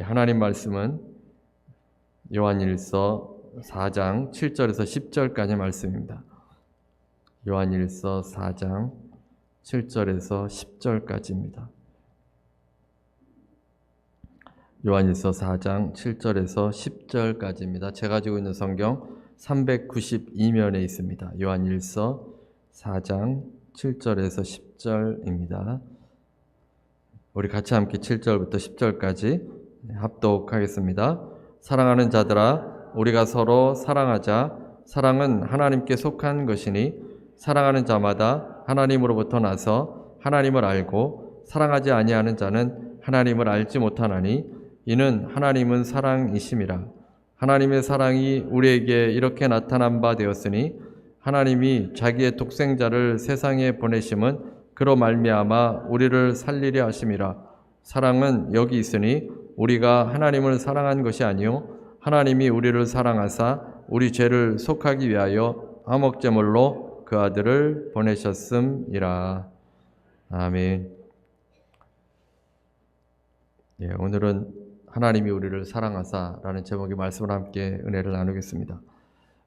하나님 말씀은 요한일서 4장 7절에서 10절까지 말씀입니다. 요한일서 4장 7절에서 10절까지입니다. 요한일서 4장 7절에서 10절까지입니다. 제가 가지고 있는 성경 392면에 있습니다. 요한일서 4장 7절에서 10절입니다. 우리 같이 함께 7절부터 10절까지 합독하겠습니다. 사랑하는 자들아, 우리가 서로 사랑하자. 사랑은 하나님께 속한 것이니 사랑하는 자마다 하나님으로부터 나서 하나님을 알고 사랑하지 아니하는 자는 하나님을 알지 못하나니 이는 하나님은 사랑이심이라. 하나님의 사랑이 우리에게 이렇게 나타난 바 되었으니 하나님이 자기의 독생자를 세상에 보내심은 그로 말미암아 우리를 살리려 하심이라. 사랑은 여기 있으니 우리가 하나님을 사랑한 것이 아니요 하나님이 우리를 사랑하사 우리 죄를 속하기 위하여 화목제물로 그 아들을 보내셨음이라. 아멘. 오늘은 하나님이 우리를 사랑하사라는 제목의 말씀을 함께 은혜를 나누겠습니다.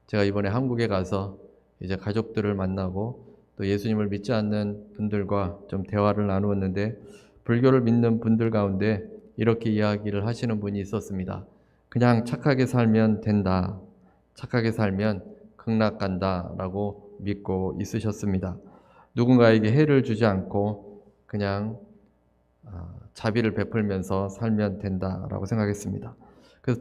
제가 이번에 한국에 가서 이제 가족들을 만나고 또 예수님을 믿지 않는 분들과 좀 대화를 나누었는데, 불교를 믿는 분들 가운데 이렇게 이야기를 하시는 분이 있었습니다. 그냥 착하게 살면 된다. 착하게 살면 극락 간다 라고 믿고 있으셨습니다. 누군가에게 해를 주지 않고 그냥 자비를 베풀면서 살면 된다라고 생각했습니다. 그래서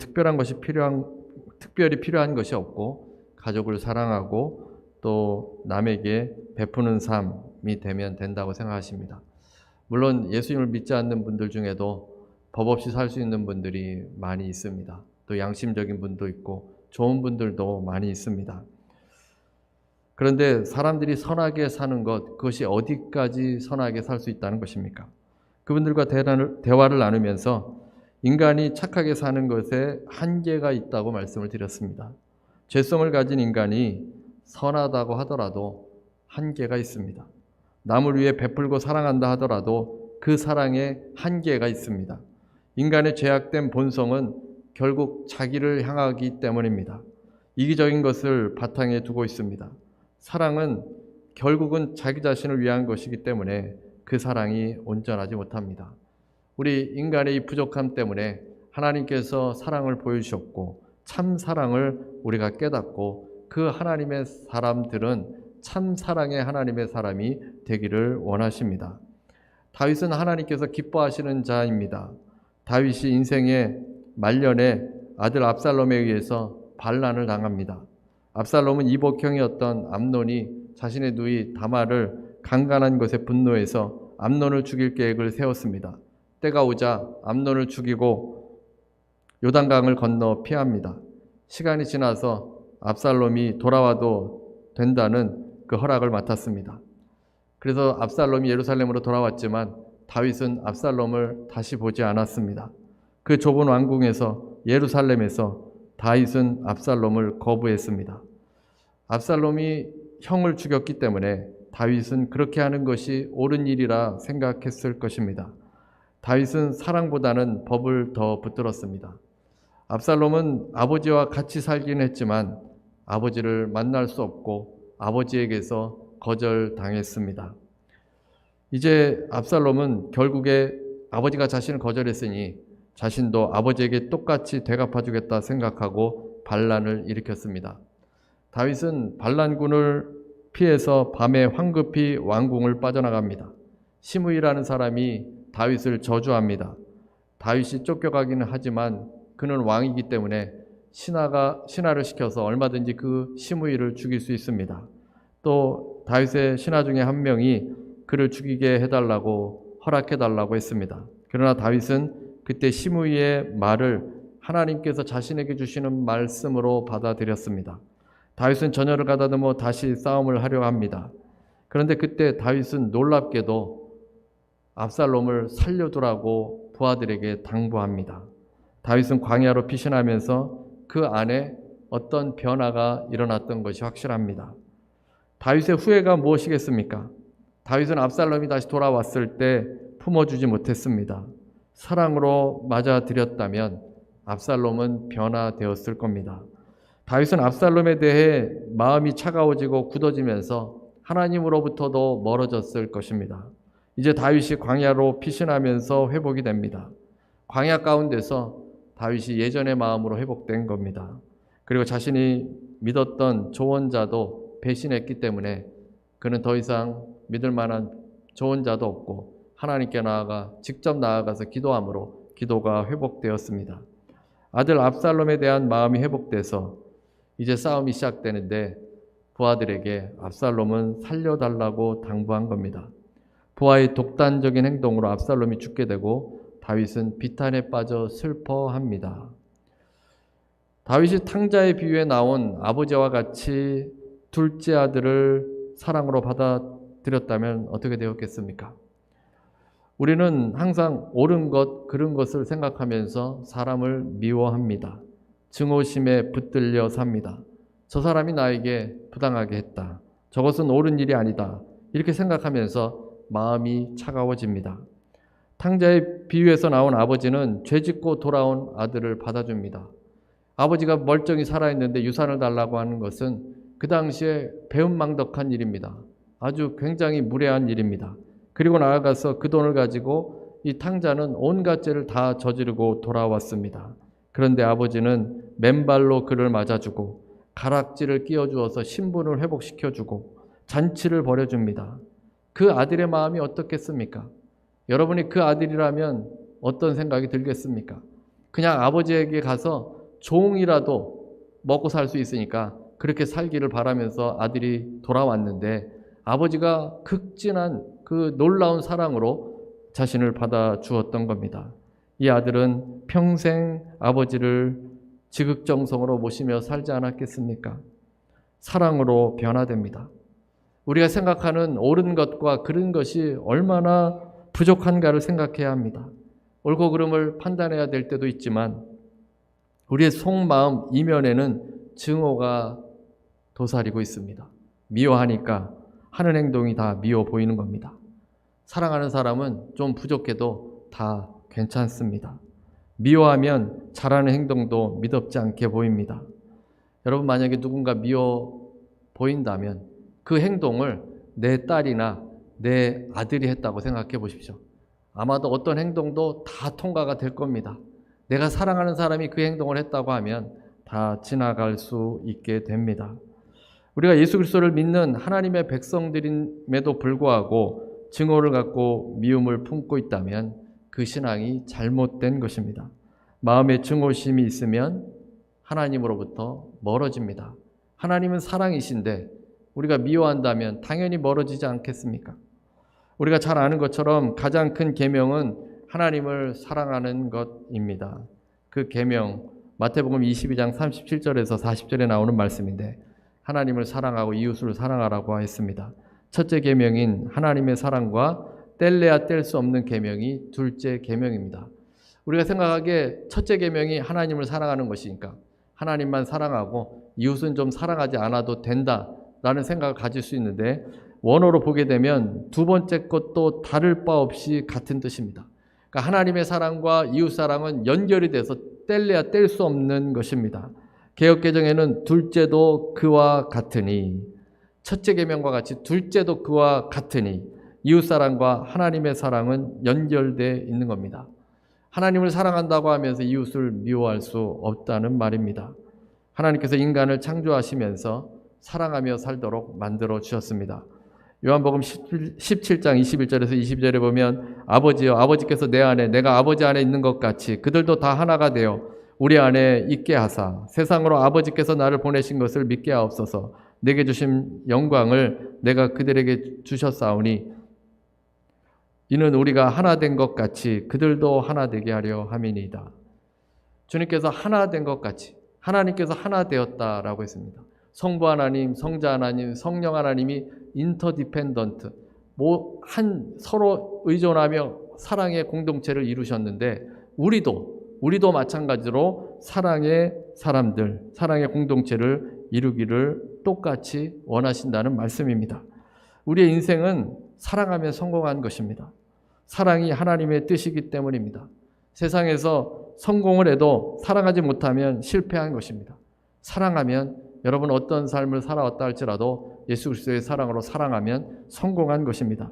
특별히 필요한 것이 없고 가족을 사랑하고 또 남에게 베푸는 삶이 되면 된다고 생각하십니다. 물론 예수님을 믿지 않는 분들 중에도 법 없이 살 수 있는 분들이 많이 있습니다. 또 양심적인 분도 있고 좋은 분들도 많이 있습니다. 그런데 사람들이 선하게 사는 것, 그것이 어디까지 선하게 살 수 있다는 것입니까? 그분들과 대화를 나누면서 인간이 착하게 사는 것에 한계가 있다고 말씀을 드렸습니다. 죄성을 가진 인간이 선하다고 하더라도 한계가 있습니다. 남을 위해 베풀고 사랑한다 하더라도 그 사랑에 한계가 있습니다. 인간의 죄악된 본성은 결국 자기를 향하기 때문입니다. 이기적인 것을 바탕에 두고 있습니다. 사랑은 결국은 자기 자신을 위한 것이기 때문에 그 사랑이 온전하지 못합니다. 우리 인간의 이 부족함 때문에 하나님께서 사랑을 보여주셨고 참 사랑을 우리가 깨닫고 그 하나님의 사람들은 참 사랑의 하나님의 사람이 되기를 원하십니다. 다윗은 하나님께서 기뻐하시는 자입니다. 다윗이 인생의 말년에 아들 압살롬에 의해서 반란을 당합니다. 압살롬은 이복형이었던 암논이 자신의 누이 다말을 강간한 것에 분노해서 암논을 죽일 계획을 세웠습니다. 때가 오자 암논을 죽이고 요단강을 건너 피합니다. 시간이 지나서 압살롬이 돌아와도 된다는 그 허락을 맡았습니다. 그래서 압살롬이 예루살렘으로 돌아왔지만 다윗은 압살롬을 다시 보지 않았습니다. 그 좁은 왕궁에서 예루살렘에서 다윗은 압살롬을 거부했습니다. 압살롬이 형을 죽였기 때문에 다윗은 그렇게 하는 것이 옳은 일이라 생각했을 것입니다. 다윗은 사랑보다는 법을 더 붙들었습니다. 압살롬은 아버지와 같이 살긴 했지만 아버지를 만날 수 없고 아버지에게서 거절당했습니다. 이제 압살롬은 결국에 아버지가 자신을 거절했으니 자신도 아버지에게 똑같이 대갚아주겠다 생각하고 반란을 일으켰습니다. 다윗은 반란군을 피해서 밤에 황급히 왕궁을 빠져나갑니다. 시므이라는 사람이 다윗을 저주합니다. 다윗이 쫓겨가기는 하지만 그는 왕이기 때문에 신하를 시켜서 얼마든지 그 시므이를 죽일 수 있습니다. 또 다윗의 신하 중에 한 명이 그를 죽이게 해달라고 허락해달라고 했습니다. 그러나 다윗은 그때 시므이의 말을 하나님께서 자신에게 주시는 말씀으로 받아들였습니다. 다윗은 전열을 가다듬어 다시 싸움을 하려 합니다. 그런데 그때 다윗은 놀랍게도 압살롬을 살려두라고 부하들에게 당부합니다. 다윗은 광야로 피신하면서 그 안에 어떤 변화가 일어났던 것이 확실합니다. 다윗의 후회가 무엇이겠습니까? 다윗은 압살롬이 다시 돌아왔을 때 품어주지 못했습니다. 사랑으로 맞아들였다면 압살롬은 변화되었을 겁니다. 다윗은 압살롬에 대해 마음이 차가워지고 굳어지면서 하나님으로부터도 멀어졌을 것입니다. 이제 다윗이 광야로 피신하면서 회복이 됩니다. 광야 가운데서 다윗이 예전의 마음으로 회복된 겁니다. 그리고 자신이 믿었던 조언자도 배신했기 때문에 그는 더 이상 믿을 만한 조언자도 없고 하나님께 직접 나아가서 기도함으로 기도가 회복되었습니다. 아들 압살롬에 대한 마음이 회복돼서 이제 싸움이 시작되는데 부하들에게 압살롬은 살려달라고 당부한 겁니다. 부하의 독단적인 행동으로 압살롬이 죽게 되고 다윗은 비탄에 빠져 슬퍼합니다. 다윗이 탕자의 비유에 나온 아버지와 같이 둘째 아들을 사랑으로 받아들였다면 어떻게 되었겠습니까? 우리는 항상 옳은 것, 그른 것을 생각하면서 사람을 미워합니다. 증오심에 붙들려 삽니다. 저 사람이 나에게 부당하게 했다. 저것은 옳은 일이 아니다. 이렇게 생각하면서 마음이 차가워집니다. 탕자의 비유에서 나온 아버지는 죄짓고 돌아온 아들을 받아줍니다. 아버지가 멀쩡히 살아있는데 유산을 달라고 하는 것은 그 당시에 배은망덕한 일입니다. 아주 굉장히 무례한 일입니다. 그리고 나아가서 그 돈을 가지고 이 탕자는 온갖 죄를 다 저지르고 돌아왔습니다. 그런데 아버지는 맨발로 그를 맞아주고 가락지를 끼워주어서 신분을 회복시켜주고 잔치를 벌여줍니다. 그 아들의 마음이 어떻겠습니까? 여러분이 그 아들이라면 어떤 생각이 들겠습니까? 그냥 아버지에게 가서 종이라도 먹고 살 수 있으니까 그렇게 살기를 바라면서 아들이 돌아왔는데 아버지가 극진한 그 놀라운 사랑으로 자신을 받아주었던 겁니다. 이 아들은 평생 아버지를 지극정성으로 모시며 살지 않았겠습니까? 사랑으로 변화됩니다. 우리가 생각하는 옳은 것과 그른 것이 얼마나 부족한가를 생각해야 합니다. 옳고 그름을 판단해야 될 때도 있지만 우리의 속마음 이면에는 증오가 도사리고 있습니다. 미워하니까 하는 행동이 다 미워 보이는 겁니다. 사랑하는 사람은 좀 부족해도 다 괜찮습니다. 미워하면 잘하는 행동도 미덥지 않게 보입니다. 여러분 만약에 누군가 미워 보인다면 그 행동을 내 딸이나 내 아들이 했다고 생각해 보십시오. 아마도 어떤 행동도 다 통과가 될 겁니다. 내가 사랑하는 사람이 그 행동을 했다고 하면 다 지나갈 수 있게 됩니다. 우리가 예수 그리스도를 믿는 하나님의 백성들임에도 불구하고 증오를 갖고 미움을 품고 있다면 그 신앙이 잘못된 것입니다. 마음에 증오심이 있으면 하나님으로부터 멀어집니다. 하나님은 사랑이신데 우리가 미워한다면 당연히 멀어지지 않겠습니까? 우리가 잘 아는 것처럼 가장 큰 계명은 하나님을 사랑하는 것입니다. 그 계명 마태복음 22장 37절에서 40절에 나오는 말씀인데 하나님을 사랑하고 이웃을 사랑하라고 했습니다. 첫째 계명인 하나님의 사랑과 뗄래야 뗄 수 없는 계명이 둘째 계명입니다. 우리가 생각하기에 첫째 계명이 하나님을 사랑하는 것이니까 하나님만 사랑하고 이웃은 좀 사랑하지 않아도 된다라는 생각을 가질 수 있는데 원어로 보게 되면 두 번째 것도 다를 바 없이 같은 뜻입니다. 그러니까 하나님의 사랑과 이웃 사랑은 연결이 돼서 뗄래야 뗄 수 없는 것입니다. 개역개정에는 둘째도 그와 같으니 첫째 계명과 같이 둘째도 그와 같으니 이웃 사랑과 하나님의 사랑은 연결되어 있는 겁니다. 하나님을 사랑한다고 하면서 이웃을 미워할 수 없다는 말입니다. 하나님께서 인간을 창조하시면서 사랑하며 살도록 만들어 주셨습니다. 요한복음 17장 21절에서 22절에 보면 아버지여 아버지께서 내 안에 내가 아버지 안에 있는 것 같이 그들도 다 하나가 되어 우리 안에 있게 하사 세상으로 아버지께서 나를 보내신 것을 믿게 하옵소서. 내게 주신 영광을 내가 그들에게 주셨사오니 이는 우리가 하나 된 것 같이 그들도 하나 되게 하려 함이니이다. 주님께서 하나 된 것 같이 하나님께서 하나 되었다라고 했습니다. 성부 하나님, 성자 하나님, 성령 하나님이 인터디펜던트, 서로 의존하며 사랑의 공동체를 이루셨는데 우리도 마찬가지로 사랑의 사람들, 사랑의 공동체를 이루기를 똑같이 원하신다는 말씀입니다. 우리의 인생은 사랑하며 성공한 것입니다. 사랑이 하나님의 뜻이기 때문입니다. 세상에서 성공을 해도 사랑하지 못하면 실패한 것입니다. 사랑하면 여러분 어떤 삶을 살아왔다 할지라도 예수 그리스도의 사랑으로 사랑하면 성공한 것입니다.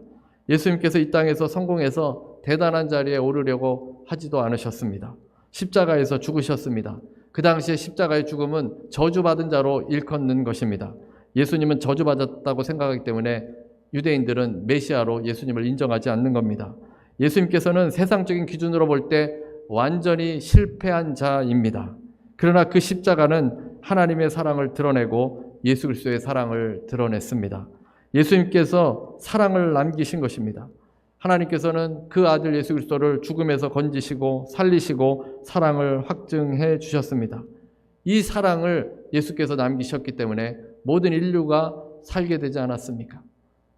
예수님께서 이 땅에서 성공해서 대단한 자리에 오르려고 하지도 않으셨습니다. 십자가에서 죽으셨습니다. 그 당시에 십자가의 죽음은 저주받은 자로 일컫는 것입니다. 예수님은 저주받았다고 생각하기 때문에 유대인들은 메시아로 예수님을 인정하지 않는 겁니다. 예수님께서는 세상적인 기준으로 볼 때 완전히 실패한 자입니다. 그러나 그 십자가는 하나님의 사랑을 드러내고 예수 그리스도의 사랑을 드러냈습니다. 예수님께서 사랑을 남기신 것입니다. 하나님께서는 그 아들 예수 그리스도를 죽음에서 건지시고 살리시고 사랑을 확증해 주셨습니다. 이 사랑을 예수께서 남기셨기 때문에 모든 인류가 살게 되지 않았습니까?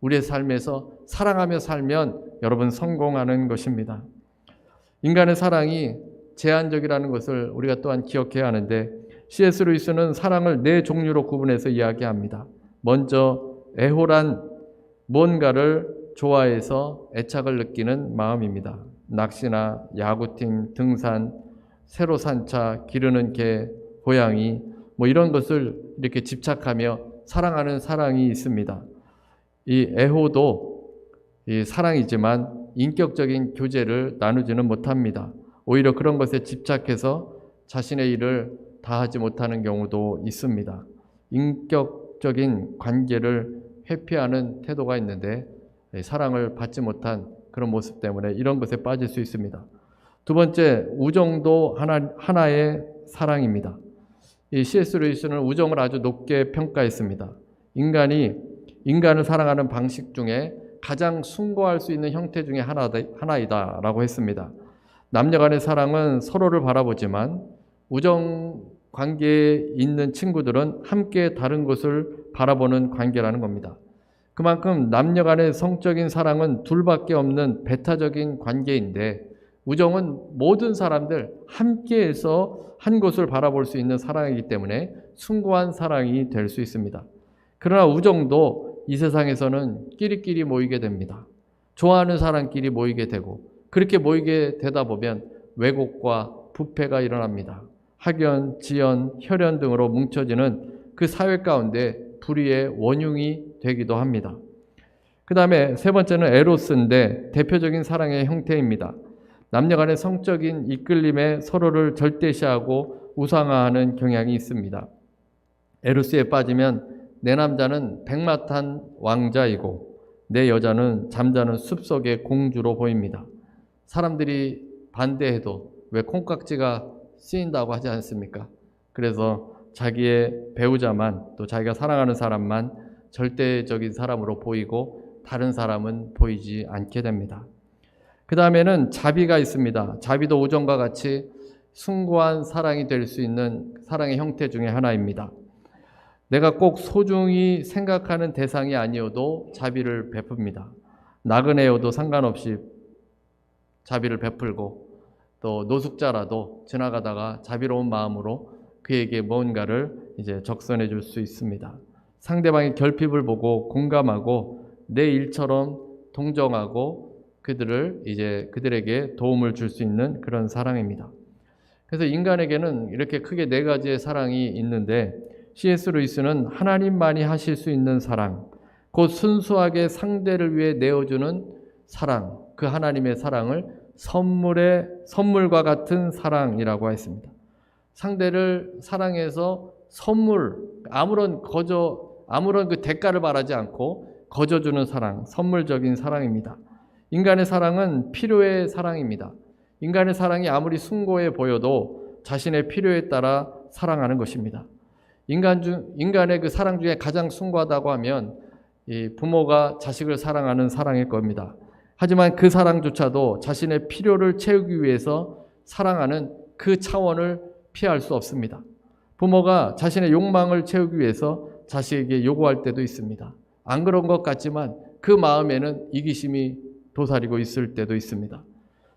우리의 삶에서 사랑하며 살면 여러분 성공하는 것입니다. 인간의 사랑이 제한적이라는 것을 우리가 또한 기억해야 하는데 C.S. 루이스는 사랑을 네 종류로 구분해서 이야기합니다. 먼저 애호란 무언가를 좋아해서 애착을 느끼는 마음입니다. 낚시나 야구팀, 등산, 새로 산 차, 기르는 개, 고양이 이런 것을 이렇게 집착하며 사랑하는 사랑이 있습니다. 이 애호도 이 사랑이지만 인격적인 교제를 나누지는 못합니다. 오히려 그런 것에 집착해서 자신의 일을 다하지 못하는 경우도 있습니다. 인격적인 관계를 회피하는 태도가 있는데 사랑을 받지 못한 그런 모습 때문에 이런 것에 빠질 수 있습니다. 두 번째, 우정도 하나의 사랑입니다. 이 C.S. 루이스는 우정을 아주 높게 평가했습니다. 인간을 사랑하는 방식 중에 가장 숭고할 수 있는 형태 중에 하나이다라고 했습니다. 남녀 간의 사랑은 서로를 바라보지만 우정 관계에 있는 친구들은 함께 다른 것을 바라보는 관계라는 겁니다. 그만큼 남녀 간의 성적인 사랑은 둘밖에 없는 배타적인 관계인데 우정은 모든 사람들 함께해서 한 곳을 바라볼 수 있는 사랑이기 때문에 숭고한 사랑이 될 수 있습니다. 그러나 우정도 이 세상에서는 끼리끼리 모이게 됩니다. 좋아하는 사람끼리 모이게 되고 그렇게 모이게 되다 보면 왜곡과 부패가 일어납니다. 학연, 지연, 혈연 등으로 뭉쳐지는 그 사회 가운데 불의의 원흉이 되기도 합니다. 그 다음에 세 번째는 에로스인데 대표적인 사랑의 형태입니다. 남녀 간의 성적인 이끌림에 서로를 절대시하고 우상화하는 경향이 있습니다. 에로스에 빠지면 내 남자는 백마탄 왕자이고 내 여자는 잠자는 숲속의 공주로 보입니다. 사람들이 반대해도 왜 콩깍지가 쓰인다고 하지 않습니까? 그래서 자기의 배우자만 또 자기가 사랑하는 사람만 절대적인 사람으로 보이고 다른 사람은 보이지 않게 됩니다. 그 다음에는 자비가 있습니다. 자비도 우정과 같이 숭고한 사랑이 될 수 있는 사랑의 형태 중에 하나입니다. 내가 꼭 소중히 생각하는 대상이 아니어도 자비를 베풉니다. 나그네여도 상관없이 자비를 베풀고 또 노숙자라도 지나가다가 자비로운 마음으로 그에게 무언가를 적선해 줄 수 있습니다. 상대방의 결핍을 보고 공감하고 내 일처럼 동정하고 그들에게 도움을 줄 수 있는 그런 사랑입니다. 그래서 인간에게는 이렇게 크게 네 가지의 사랑이 있는데 C.S. 루이스는 하나님만이 하실 수 있는 사랑, 곧 순수하게 상대를 위해 내어주는 사랑, 그 하나님의 사랑을 선물과 같은 사랑이라고 했습니다. 상대를 사랑해서 아무런 그 대가를 바라지 않고 거저주는 사랑, 선물적인 사랑입니다. 인간의 사랑은 필요의 사랑입니다. 인간의 사랑이 아무리 숭고해 보여도 자신의 필요에 따라 사랑하는 것입니다. 인간의 그 사랑 중에 가장 숭고하다고 하면 이 부모가 자식을 사랑하는 사랑일 겁니다. 하지만 그 사랑조차도 자신의 필요를 채우기 위해서 사랑하는 그 차원을 피할 수 없습니다. 부모가 자신의 욕망을 채우기 위해서 자식에게 요구할 때도 있습니다. 안 그런 것 같지만 그 마음에는 이기심이 도사리고 있을 때도 있습니다.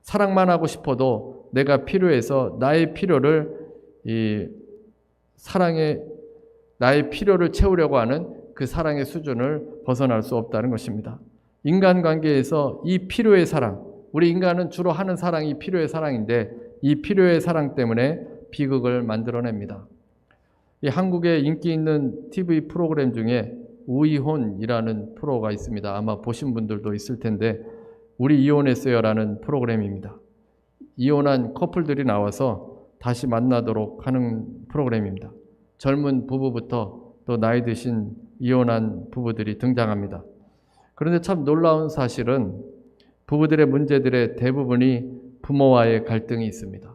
사랑만 하고 싶어도 내가 필요해서 나의 필요를 채우려고 하는 그 사랑의 수준을 벗어날 수 없다는 것입니다. 인간관계에서 이 필요의 사랑, 우리 인간은 주로 하는 사랑이 필요의 사랑인데 이 필요의 사랑 때문에 비극을 만들어냅니다. 이 한국에 인기 있는 TV 프로그램 중에 우이혼이라는 프로가 있습니다. 아마 보신 분들도 있을 텐데 우리 이혼했어요라는 프로그램입니다. 이혼한 커플들이 나와서 다시 만나도록 하는 프로그램입니다. 젊은 부부부터 또 나이 드신 이혼한 부부들이 등장합니다. 그런데 참 놀라운 사실은 부부들의 문제들의 대부분이 부모와의 갈등이 있습니다.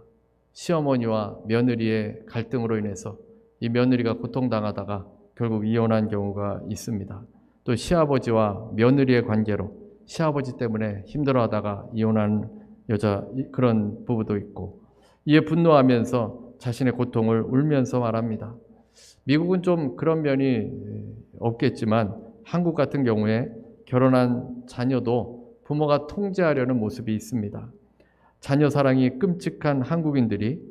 시어머니와 며느리의 갈등으로 인해서 이 며느리가 고통당하다가 결국 이혼한 경우가 있습니다. 또 시아버지와 며느리의 관계로 시아버지 때문에 힘들어하다가 이혼한 그런 부부도 있고, 이에 분노하면서 자신의 고통을 울면서 말합니다. 미국은 좀 그런 면이 없겠지만 한국 같은 경우에 결혼한 자녀도 부모가 통제하려는 모습이 있습니다. 자녀 사랑이 끔찍한 한국인들이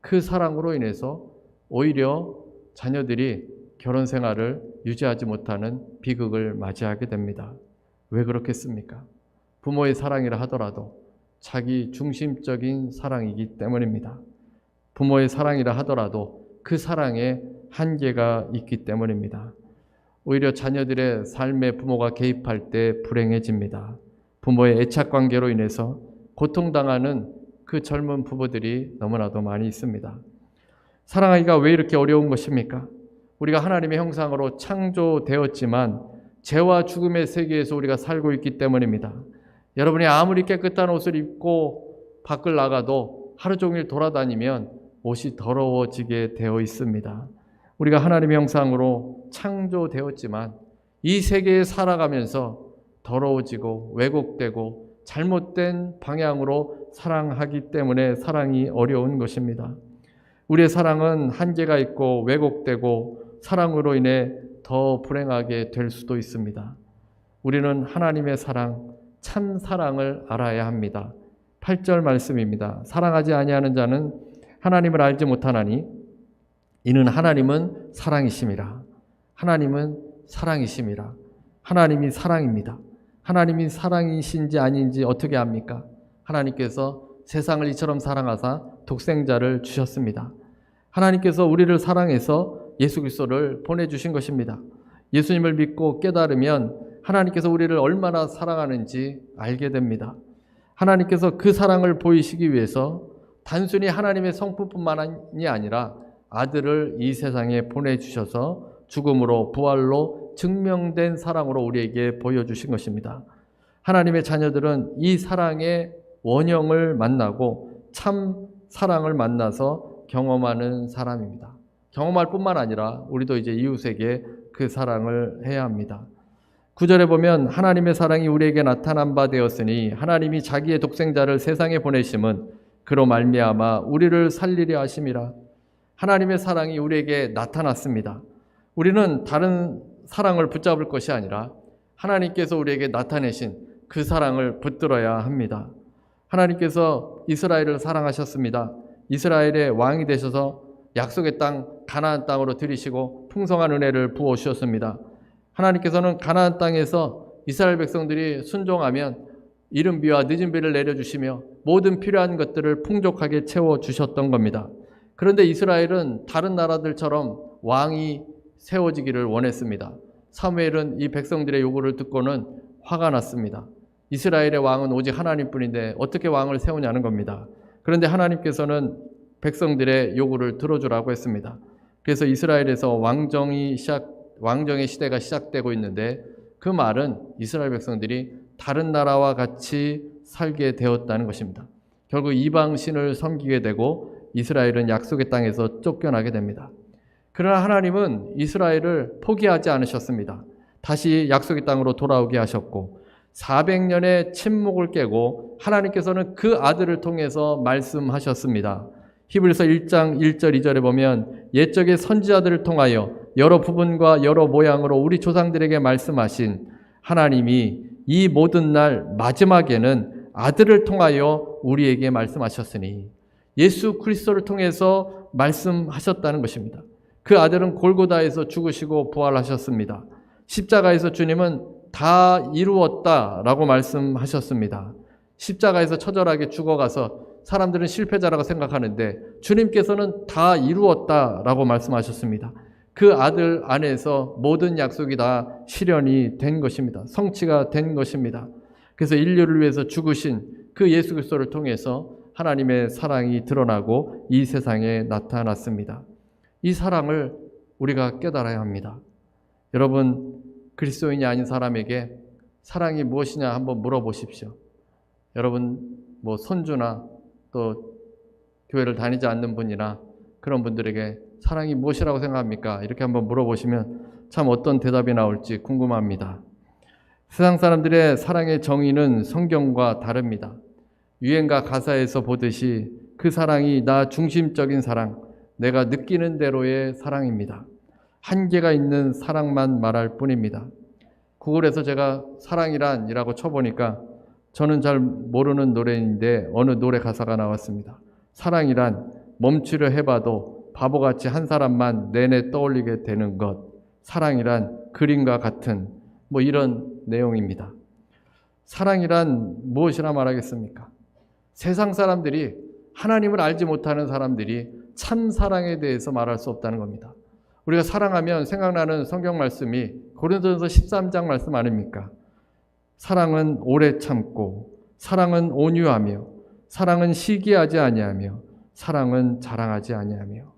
그 사랑으로 인해서 오히려 자녀들이 결혼 생활을 유지하지 못하는 비극을 맞이하게 됩니다. 왜 그렇겠습니까? 부모의 사랑이라 하더라도 자기 중심적인 사랑이기 때문입니다. 부모의 사랑이라 하더라도 그 사랑에 한계가 있기 때문입니다. 오히려 자녀들의 삶에 부모가 개입할 때 불행해집니다. 부모의 애착관계로 인해서 고통당하는 그 젊은 부부들이 너무나도 많이 있습니다. 사랑하기가 왜 이렇게 어려운 것입니까? 우리가 하나님의 형상으로 창조되었지만 죄와 죽음의 세계에서 우리가 살고 있기 때문입니다. 여러분이 아무리 깨끗한 옷을 입고 밖을 나가도 하루 종일 돌아다니면 옷이 더러워지게 되어 있습니다. 우리가 하나님의 형상으로 창조되었지만 이 세계에 살아가면서 더러워지고 왜곡되고 잘못된 방향으로 사랑하기 때문에 사랑이 어려운 것입니다. 우리의 사랑은 한계가 있고 왜곡되고 사랑으로 인해 더 불행하게 될 수도 있습니다. 우리는 하나님의 사랑, 참 사랑을 알아야 합니다. 8절 말씀입니다. 사랑하지 아니하는 자는 하나님을 알지 못하나니 이는 하나님은 사랑이심이라. 하나님은 사랑이심이라. 하나님이 사랑입니다. 하나님이 사랑이신지 아닌지 어떻게 압니까? 하나님께서 세상을 이처럼 사랑하사 독생자를 주셨습니다. 하나님께서 우리를 사랑해서 예수 그리스도를 보내주신 것입니다. 예수님을 믿고 깨달으면 하나님께서 우리를 얼마나 사랑하는지 알게 됩니다. 하나님께서 그 사랑을 보이시기 위해서 단순히 하나님의 성품뿐만이 아니라 아들을 이 세상에 보내주셔서 죽음으로 부활로 증명된 사랑으로 우리에게 보여주신 것입니다. 하나님의 자녀들은 이 사랑의 원형을 만나고 참 사랑을 만나서 경험하는 사람입니다. 경험할 뿐만 아니라 우리도 이제 이웃에게 그 사랑을 해야 합니다. 9절에 보면 하나님의 사랑이 우리에게 나타난 바 되었으니 하나님이 자기의 독생자를 세상에 보내심은 그로 말미암아 우리를 살리려 하심이라. 하나님의 사랑이 우리에게 나타났습니다. 우리는 다른 사랑을 붙잡을 것이 아니라 하나님께서 우리에게 나타내신 그 사랑을 붙들어야 합니다. 하나님께서 이스라엘을 사랑하셨습니다. 이스라엘의 왕이 되셔서 약속의 땅 가나안 땅으로 들이시고 풍성한 은혜를 부어 주셨습니다. 하나님께서는 가나안 땅에서 이스라엘 백성들이 순종하면 이른 비와 늦은 비를 내려주시며 모든 필요한 것들을 풍족하게 채워주셨던 겁니다. 그런데 이스라엘은 다른 나라들처럼 왕이 세워지기를 원했습니다. 사무엘은 이 백성들의 요구를 듣고는 화가 났습니다. 이스라엘의 왕은 오직 하나님뿐인데 어떻게 왕을 세우냐는 겁니다. 그런데 하나님께서는 백성들의 요구를 들어주라고 했습니다. 그래서 이스라엘에서 왕정의 시대가 시작되고 있는데 그 말은 이스라엘 백성들이 다른 나라와 같이 살게 되었다는 것입니다. 결국 이방신을 섬기게 되고 이스라엘은 약속의 땅에서 쫓겨나게 됩니다. 그러나 하나님은 이스라엘을 포기하지 않으셨습니다. 다시 약속의 땅으로 돌아오게 하셨고 400년의 침묵을 깨고 하나님께서는 그 아들을 통해서 말씀하셨습니다. 히브리서 1장 1절 2절에 보면 옛적의 선지자들을 통하여 여러 부분과 여러 모양으로 우리 조상들에게 말씀하신 하나님이 이 모든 날 마지막에는 아들을 통하여 우리에게 말씀하셨으니 예수 그리스도를 통해서 말씀하셨다는 것입니다. 그 아들은 골고다에서 죽으시고 부활하셨습니다. 십자가에서 주님은 다 이루었다라고 말씀하셨습니다. 십자가에서 처절하게 죽어가서 사람들은 실패자라고 생각하는데 주님께서는 다 이루었다라고 말씀하셨습니다. 그 아들 안에서 모든 약속이 다 실현이 된 것입니다. 성취가 된 것입니다. 그래서 인류를 위해서 죽으신 그 예수 그리스도를 통해서 하나님의 사랑이 드러나고 이 세상에 나타났습니다. 이 사랑을 우리가 깨달아야 합니다. 여러분, 그리스도인이 아닌 사람에게 사랑이 무엇이냐 한번 물어보십시오. 여러분, 손주나 또 교회를 다니지 않는 분이나 그런 분들에게 사랑이 무엇이라고 생각합니까? 이렇게 한번 물어보시면 참 어떤 대답이 나올지 궁금합니다. 세상 사람들의 사랑의 정의는 성경과 다릅니다. 유행가 가사에서 보듯이 그 사랑이 나 중심적인 사랑, 내가 느끼는 대로의 사랑입니다. 한계가 있는 사랑만 말할 뿐입니다. 구글에서 제가 사랑이란 이라고 쳐보니까 저는 잘 모르는 노래인데 어느 노래 가사가 나왔습니다. 사랑이란 멈추려 해봐도 바보같이 한 사람만 내내 떠올리게 되는 것. 사랑이란 그림과 같은 이런 내용입니다. 사랑이란 무엇이라 말하겠습니까? 세상 사람들이, 하나님을 알지 못하는 사람들이 참 사랑에 대해서 말할 수 없다는 겁니다. 우리가 사랑하면 생각나는 성경 말씀이 고린도전서 13장 말씀 아닙니까? 사랑은 오래 참고, 사랑은 온유하며, 사랑은 시기하지 아니하며, 사랑은 자랑하지 아니하며.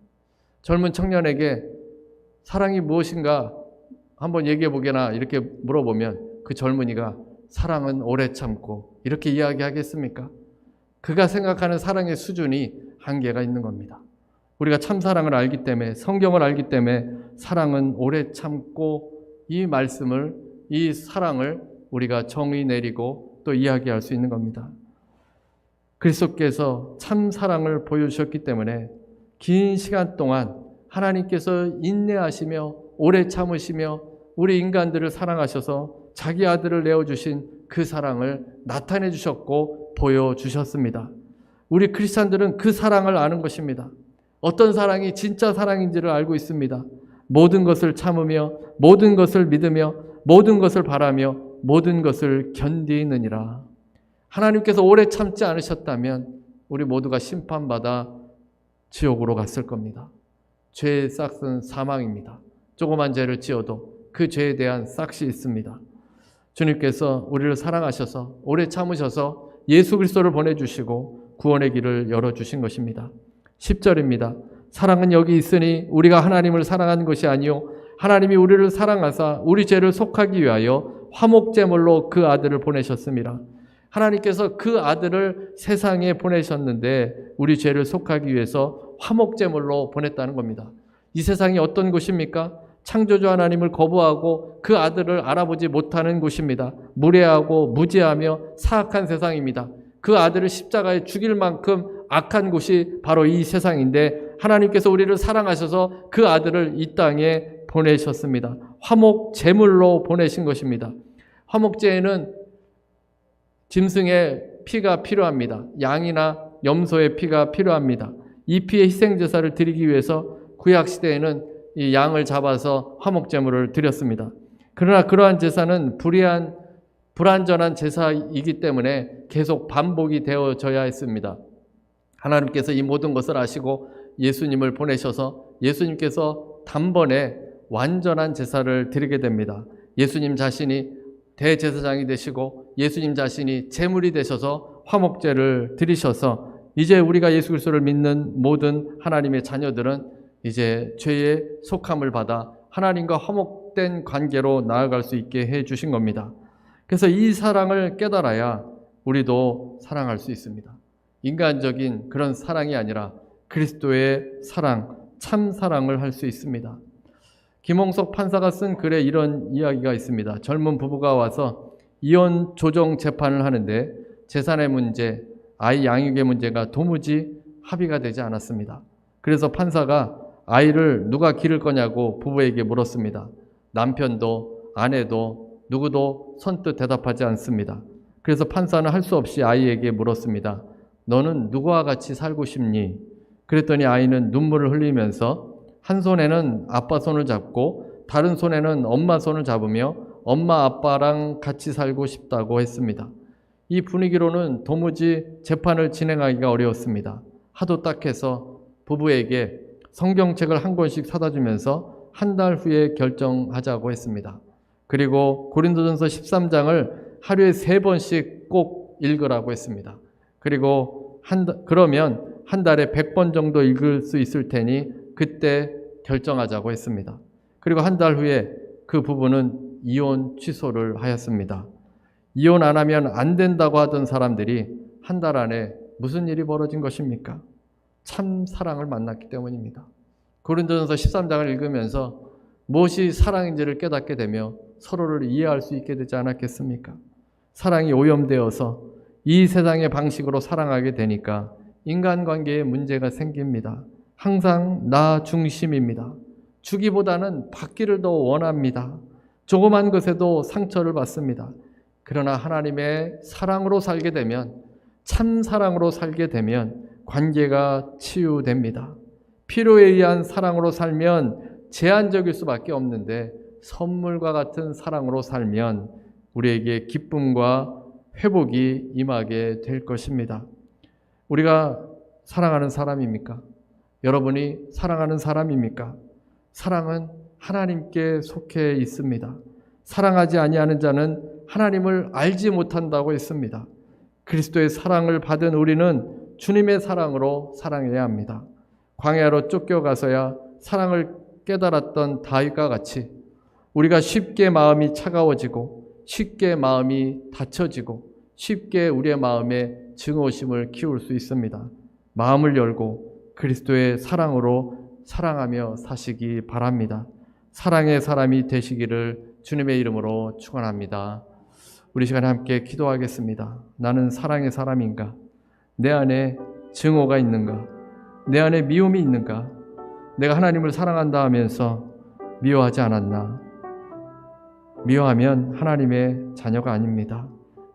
젊은 청년에게 사랑이 무엇인가 한번 얘기해 보게나 이렇게 물어보면 그 젊은이가 사랑은 오래 참고 이렇게 이야기하겠습니까? 그가 생각하는 사랑의 수준이 한계가 있는 겁니다. 우리가 참 사랑을 알기 때문에, 성경을 알기 때문에 사랑은 오래 참고 이 말씀을, 이 사랑을 우리가 정의 내리고 또 이야기할 수 있는 겁니다. 그리스도께서 참 사랑을 보여주셨기 때문에 긴 시간 동안 하나님께서 인내하시며 오래 참으시며 우리 인간들을 사랑하셔서 자기 아들을 내어주신 그 사랑을 나타내 주셨고 보여주셨습니다. 우리 크리스찬들은 그 사랑을 아는 것입니다. 어떤 사랑이 진짜 사랑인지를 알고 있습니다. 모든 것을 참으며 모든 것을 믿으며 모든 것을 바라며 모든 것을 견디느니라. 하나님께서 오래 참지 않으셨다면 우리 모두가 심판받아 지옥으로 갔을 겁니다. 죄의 싹은 사망입니다. 조그만 죄를 지어도 그 죄에 대한 싹이 있습니다. 주님께서 우리를 사랑하셔서 오래 참으셔서 예수 그리스도를 보내주시고 구원의 길을 열어주신 것입니다. 10절입니다. 사랑은 여기 있으니 우리가 하나님을 사랑한 것이 아니요 하나님이 우리를 사랑하사 우리 죄를 속하기 위하여 화목제물로 그 아들을 보내셨습니다. 하나님께서 그 아들을 세상에 보내셨는데 우리 죄를 속하기 위해서 화목제물로 보냈다는 겁니다. 이 세상이 어떤 곳입니까? 창조주 하나님을 거부하고 그 아들을 알아보지 못하는 곳입니다. 무례하고 무지하며 사악한 세상입니다. 그 아들을 십자가에 죽일 만큼 악한 곳이 바로 이 세상인데 하나님께서 우리를 사랑하셔서 그 아들을 이 땅에 보내셨습니다. 화목제물로 보내신 것입니다. 화목제에는 짐승의 피가 필요합니다. 양이나 염소의 피가 필요합니다. 이 피의 희생제사를 드리기 위해서 구약시대에는 이 양을 잡아서 화목제물을 드렸습니다. 그러나 그러한 제사는 불완전한 제사이기 때문에 계속 반복이 되어져야 했습니다. 하나님께서 이 모든 것을 아시고 예수님을 보내셔서 예수님께서 단번에 완전한 제사를 드리게 됩니다. 예수님 자신이 대제사장이 되시고 예수님 자신이 제물이 되셔서 화목제를 드리셔서 이제 우리가 예수 그리스도를 믿는 모든 하나님의 자녀들은 이제 죄의 속함을 받아 하나님과 화목된 관계로 나아갈 수 있게 해 주신 겁니다. 그래서 이 사랑을 깨달아야 우리도 사랑할 수 있습니다. 인간적인 그런 사랑이 아니라 그리스도의 사랑, 참 사랑을 할 수 있습니다. 김홍석 판사가 쓴 글에 이런 이야기가 있습니다. 젊은 부부가 와서 이혼 조정 재판을 하는데 재산의 문제, 아이 양육의 문제가 도무지 합의가 되지 않았습니다. 그래서 판사가 아이를 누가 기를 거냐고 부부에게 물었습니다. 남편도 아내도 누구도 선뜻 대답하지 않습니다. 그래서 판사는 할 수 없이 아이에게 물었습니다. 너는 누구와 같이 살고 싶니? 그랬더니 아이는 눈물을 흘리면서 한 손에는 아빠 손을 잡고 다른 손에는 엄마 손을 잡으며 엄마 아빠랑 같이 살고 싶다고 했습니다. 이 분위기로는 도무지 재판을 진행하기가 어려웠습니다. 하도 딱해서 부부에게 성경책을 한 권씩 사다 주면서 한 달 후에 결정하자고 했습니다. 그리고 고린도전서 13장을 하루에 3번씩 꼭 읽으라고 했습니다. 그리고 그러면 한 달에 100번 정도 읽을 수 있을 테니 그때 결정하자고 했습니다. 그리고 한 달 후에 그 부부는 이혼 취소를 하였습니다. 이혼 안 하면 안 된다고 하던 사람들이 한 달 안에 무슨 일이 벌어진 것입니까? 참 사랑을 만났기 때문입니다. 고린도전서 13장을 읽으면서 무엇이 사랑인지를 깨닫게 되며 서로를 이해할 수 있게 되지 않았겠습니까? 사랑이 오염되어서 이 세상의 방식으로 사랑하게 되니까 인간관계에 문제가 생깁니다. 항상 나 중심입니다. 주기보다는 받기를 더 원합니다. 조그만 것에도 상처를 받습니다. 그러나 하나님의 사랑으로 살게 되면, 참 사랑으로 살게 되면 관계가 치유됩니다. 필요에 의한 사랑으로 살면 제한적일 수밖에 없는데 선물과 같은 사랑으로 살면 우리에게 기쁨과 회복이 임하게 될 것입니다. 우리가 사랑하는 사람입니까? 여러분이 사랑하는 사람입니까? 사랑은 하나님께 속해 있습니다. 사랑하지 아니하는 자는 하나님을 알지 못한다고 했습니다. 그리스도의 사랑을 받은 우리는 주님의 사랑으로 사랑해야 합니다. 광야로 쫓겨가서야 사랑을 깨달았던 다윗과 같이 우리가 쉽게 마음이 차가워지고 쉽게 마음이 닫혀지고 쉽게 우리의 마음에 증오심을 키울 수 있습니다. 마음을 열고 그리스도의 사랑으로 사랑하며 사시기 바랍니다. 사랑의 사람이 되시기를 주님의 이름으로 축원합니다. 우리 시간에 함께 기도하겠습니다. 나는 사랑의 사람인가? 내 안에 증오가 있는가? 내 안에 미움이 있는가? 내가 하나님을 사랑한다 하면서 미워하지 않았나? 미워하면 하나님의 자녀가 아닙니다.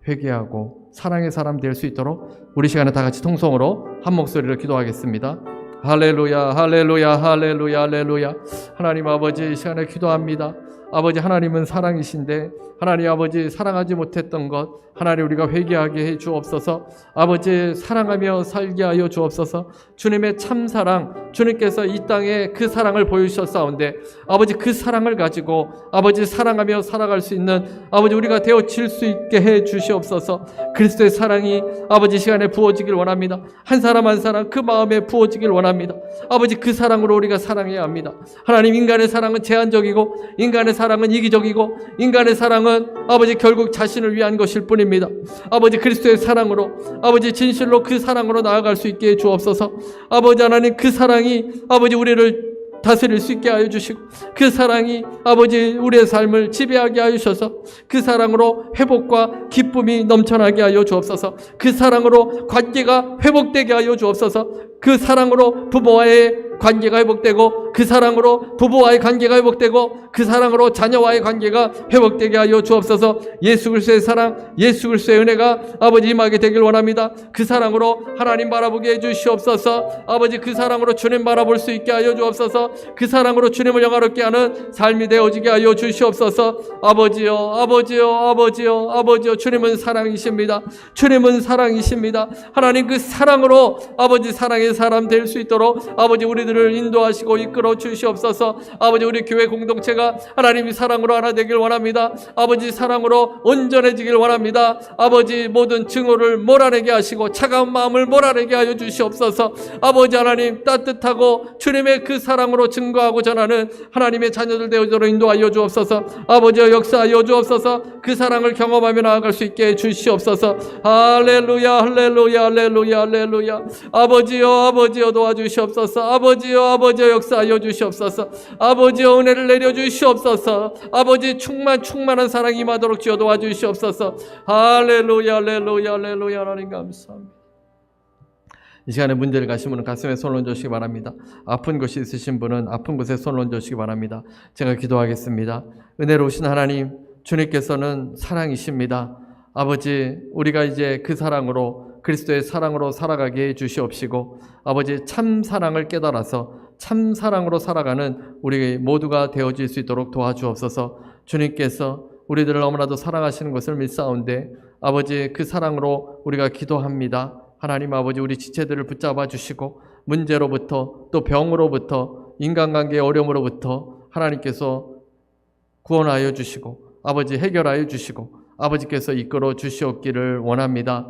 회개하고 사랑의 사람 될 수 있도록 우리 시간에 다 같이 통성으로 한 목소리로 기도하겠습니다. 할렐루야, 할렐루야, 할렐루야, 할렐루야. 하나님 아버지, 이 시간에 기도합니다. 아버지, 하나님은 사랑이신데 하나님 아버지, 사랑하지 못했던 것 하나님 우리가 회개하게 해 주옵소서. 아버지, 사랑하며 살게 하여 주옵소서. 주님의 참사랑, 주님께서 이 땅에 그 사랑을 보여주셨사온데 아버지, 그 사랑을 가지고 아버지 사랑하며 살아갈 수 있는 아버지 우리가 되어질 수 있게 해 주시옵소서. 그리스도의 사랑이 아버지 시간에 부어지길 원합니다. 한 사람 한 사람 그 마음에 부어지길 원합니다. 아버지, 그 사랑으로 우리가 사랑해야 합니다. 하나님, 인간의 사랑은 제한적이고 인간의 사랑은 이기적이고 인간의 사랑은 아버지 결국 자신을 위한 것일 뿐입니다. 아버지, 그리스도의 사랑으로 아버지 진실로 그 사랑으로 나아갈 수 있게 해 주옵소서. 아버지 하나님, 그 사랑이 아버지 우리를 다스릴 수 있게 하여 주시고 그 사랑이 아버지 우리의 삶을 지배하게 하여 주셔서 그 사랑으로 회복과 기쁨이 넘쳐나게 하여 주옵소서. 그 사랑으로 관계가 회복되게 하여 주옵소서. 그 사랑으로 부모와의 관계가 회복되고 그 사랑으로 부부와의 관계가 회복되고 그 사랑으로 자녀와의 관계가 회복되게 하여 주옵소서. 예수 그리스도의 사랑, 예수 그리스도의 은혜가 아버지 임하게 되길 원합니다. 그 사랑으로 하나님 바라보게 해 주시옵소서. 아버지, 그 사랑으로 주님 바라볼 수 있게 하여 주옵소서. 그 사랑으로 주님을 영화롭게 하는 삶이 되어지게 하여 주시옵소서. 아버지요, 아버지요, 아버지요, 아버지요. 주님은 사랑이십니다. 주님은 사랑이십니다. 하나님, 그 사랑으로 아버지 사랑의 사람 될 수 있도록 아버지 우리들을 인도하시고 이끌어 주시옵소서. 아버지, 우리 교회 공동체가 하나님이 사랑으로 하나 되길 원합니다. 아버지, 사랑으로 온전해지길 원합니다. 아버지, 모든 증오를 몰아내게 하시고 차가운 마음을 몰아내게 하여 주시옵소서. 아버지 하나님, 따뜻하고 주님의 그 사랑으로 증거하고 전하는 하나님의 자녀들 되어도록 인도하여 주옵소서. 아버지여, 역사하여 주옵소서. 그 사랑을 경험하며 나아갈 수 있게 해 주시옵소서. 할렐루야, 할렐루야, 할렐루야, 할렐루야. 아버지여, 아버지여, 도와주시옵소서. 아버지여, 아버지여, 역사하여 주시옵소서. 아버지여, 은혜를 내려 주시옵소서. 아버지, 충만한 사랑이 임하도록 주여 도와주시옵소서. 할렐루야, 할렐루야, 할렐루야. 하나님 감사합니다. 이 시간에 문제를 가신 분은 가슴에 손을 얹으시기 바랍니다. 아픈 것이 있으신 분은 아픈 곳에 손을 얹으시기 바랍니다. 제가 기도하겠습니다. 은혜로우신 하나님, 주님께서는 사랑이십니다. 아버지, 우리가 이제 그 사랑으로, 그리스도의 사랑으로 살아가게 해 주시옵시고 아버지, 참 사랑을 깨달아서 참 사랑으로 살아가는 우리 모두가 되어질 수 있도록 도와주옵소서. 주님께서 우리들을 너무나도 사랑하시는 것을 믿사온데 아버지 그 사랑으로 우리가 기도합니다. 하나님 아버지 우리 지체들을 붙잡아 주시고 문제로부터 또 병으로부터 인간관계의 어려움으로부터 하나님께서 구원하여 주시고 아버지 해결하여 주시고 아버지께서 이끌어 주시옵기를 원합니다.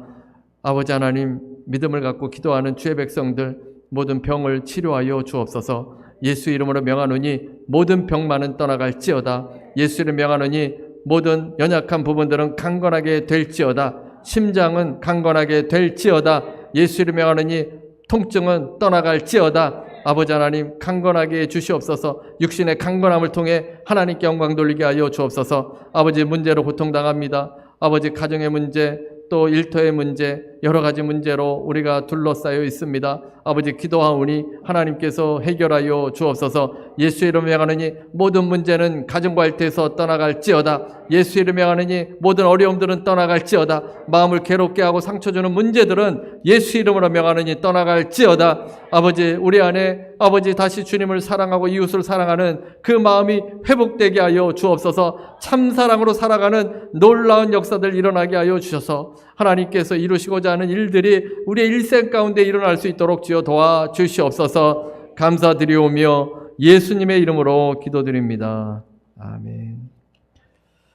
아버지 하나님 믿음을 갖고 기도하는 주의 백성들 모든 병을 치료하여 주옵소서. 예수 이름으로 명하노니 모든 병만은 떠나갈지어다. 예수 이름 명하노니 모든 연약한 부분들은 강건하게 될지어다. 심장은 강건하게 될지어다. 예수 이름 명하노니 통증은 떠나갈지어다. 아버지 하나님 강건하게 해주시옵소서. 육신의 강건함을 통해 하나님께 영광 돌리게 하여 주옵소서. 아버지 문제로 고통당합니다. 아버지 가정의 문제 또 일터의 문제 여러 가지 문제로 우리가 둘러싸여 있습니다. 아버지 기도하오니 하나님께서 해결하여 주옵소서. 예수 이름에 명하노니 모든 문제는 가정과 일터에서 떠나갈지어다. 예수 이름에 명하노니 모든 어려움들은 떠나갈지어다. 마음을 괴롭게 하고 상처 주는 문제들은 예수 이름으로 명하노니 떠나갈지어다. 아버지 우리 안에 아버지 다시 주님을 사랑하고 이웃을 사랑하는 그 마음이 회복되게 하여 주옵소서. 참사랑으로 살아가는 놀라운 역사들 일어나게 하여 주셔서 하나님께서 이루시고자 하는 일들이 우리의 일생 가운데 일어날 수 있도록 주여 도와주시옵소서. 감사드리오며 예수님의 이름으로 기도드립니다. 아멘.